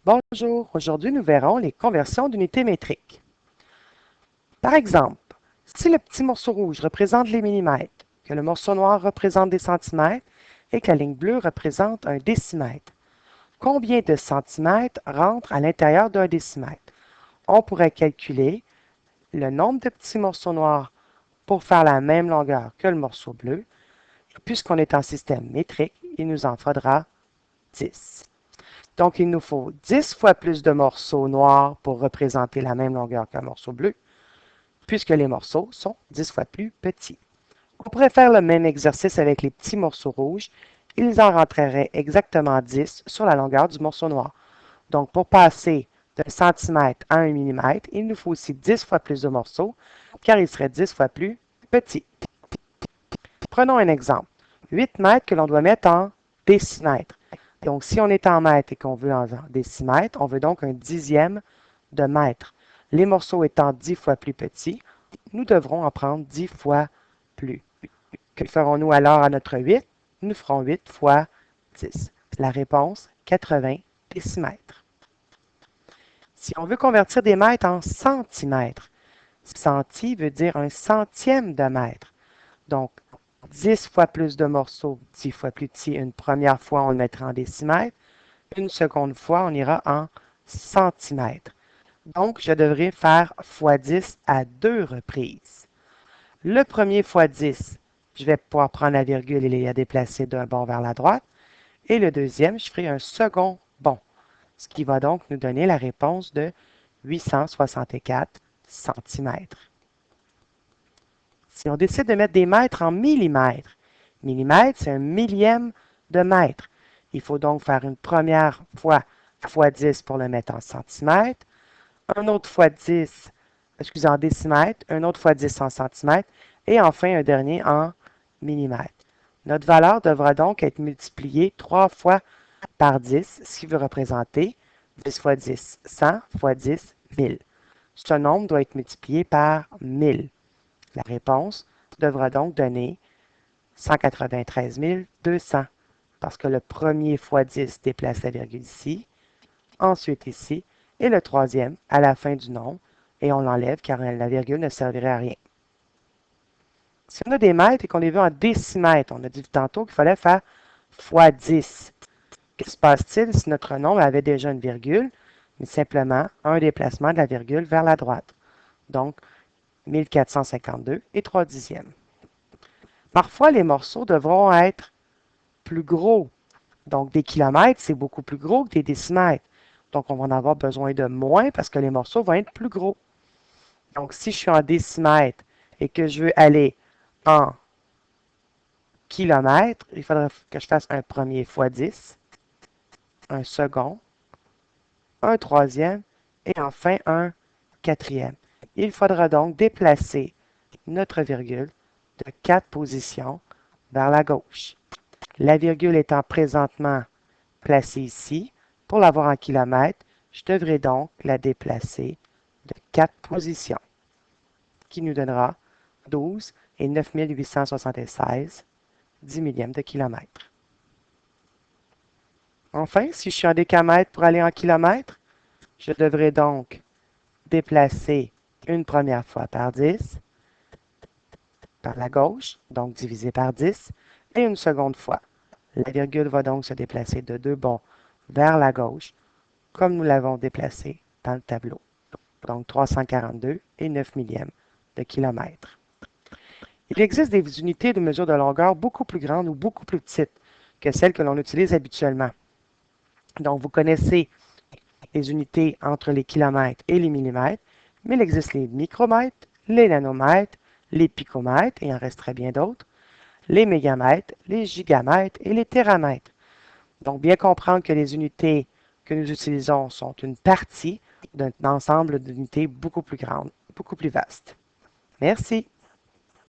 Bonjour, aujourd'hui nous verrons les conversions d'unités métriques. Par exemple, si le petit morceau rouge représente les millimètres, que le morceau noir représente des centimètres et que la ligne bleue représente un décimètre, combien de centimètres rentrent à l'intérieur d'un décimètre? On pourrait calculer le nombre de petits morceaux noirs pour faire la même longueur que le morceau bleu. Puisqu'on est en système métrique, il nous en faudra 10. Donc, il nous faut 10 fois plus de morceaux noirs pour représenter la même longueur qu'un morceau bleu, puisque les morceaux sont 10 fois plus petits. On pourrait faire le même exercice avec les petits morceaux rouges. Ils en rentreraient exactement 10 sur la longueur du morceau noir. Donc, pour passer d'un centimètre à un millimètre, il nous faut aussi 10 fois plus de morceaux, car ils seraient 10 fois plus petits. Prenons un exemple. 8 mètres que l'on doit mettre en décimètres. Donc, si on est en mètres et qu'on veut en décimètres, on veut donc un dixième de mètre. Les morceaux étant 10 fois plus petits, nous devrons en prendre 10 fois plus. Que ferons-nous alors à notre 8? Nous ferons 8 fois 10. La réponse, 80 décimètres. Si on veut convertir des mètres en centimètres, centi veut dire un centième de mètre. Donc, 10 fois plus de morceaux, 10 fois plus petit. Une première fois, on le mettra en décimètres. Une seconde fois, on ira en centimètres. Donc, je devrais faire fois 10 à deux reprises. Le premier fois 10, je vais pouvoir prendre la virgule et la déplacer d'un bond vers la droite. Et le deuxième, je ferai un second bond, ce qui va donc nous donner la réponse de 864 centimètres. Si on décide de mettre des mètres en millimètres, millimètre, c'est un millième de mètre. Il faut donc faire une première fois fois 10 pour le mettre en centimètres, un autre fois 10, excusez, en décimètres, un autre fois 10 en centimètres, et enfin un dernier en millimètres. Notre valeur devra donc être multipliée 3 fois par 10, ce qui veut représenter 10 fois 10, 100 fois 10, 1000. Ce nombre doit être multiplié par 1000. La réponse devra donc donner 193 200 parce que le premier fois 10 déplace la virgule ici, ensuite ici, et le troisième à la fin du nombre, et on l'enlève car la virgule ne servirait à rien. Si on a des mètres et qu'on les veut en décimètres, on a dit tantôt qu'il fallait faire fois 10. Que se passe-t-il si notre nombre avait déjà une virgule, mais simplement un déplacement de la virgule vers la droite? Donc, 1452 et 3 dixièmes. Parfois, les morceaux devront être plus gros. Donc, des kilomètres, c'est beaucoup plus gros que des décimètres. Donc, on va en avoir besoin de moins parce que les morceaux vont être plus gros. Donc, si je suis en décimètres et que je veux aller en kilomètres, il faudra que je fasse un premier fois 10, un second, un troisième et enfin un quatrième. Il faudra donc déplacer notre virgule de 4 positions vers la gauche. La virgule étant présentement placée ici, pour l'avoir en kilomètres, je devrais donc la déplacer de 4 positions, qui nous donnera 12 et 9876 10 millièmes de kilomètre. Enfin, si je suis en décamètres pour aller en kilomètres, je devrais donc déplacer une première fois par 10, par la gauche, donc divisé par 10, et une seconde fois. La virgule va donc se déplacer de 2 bonds vers la gauche, comme nous l'avons déplacé dans le tableau. Donc 342 et 9 millièmes de kilomètre. Il existe des unités de mesure de longueur beaucoup plus grandes ou beaucoup plus petites que celles que l'on utilise habituellement. Donc, vous connaissez les unités entre les kilomètres et les millimètres, mais il existe les micromètres, les nanomètres, les picomètres, et il en resterait bien d'autres, les mégamètres, les gigamètres et les téramètres. Donc, bien comprendre que les unités que nous utilisons sont une partie d'un ensemble d'unités beaucoup plus grandes, beaucoup plus vastes. Merci.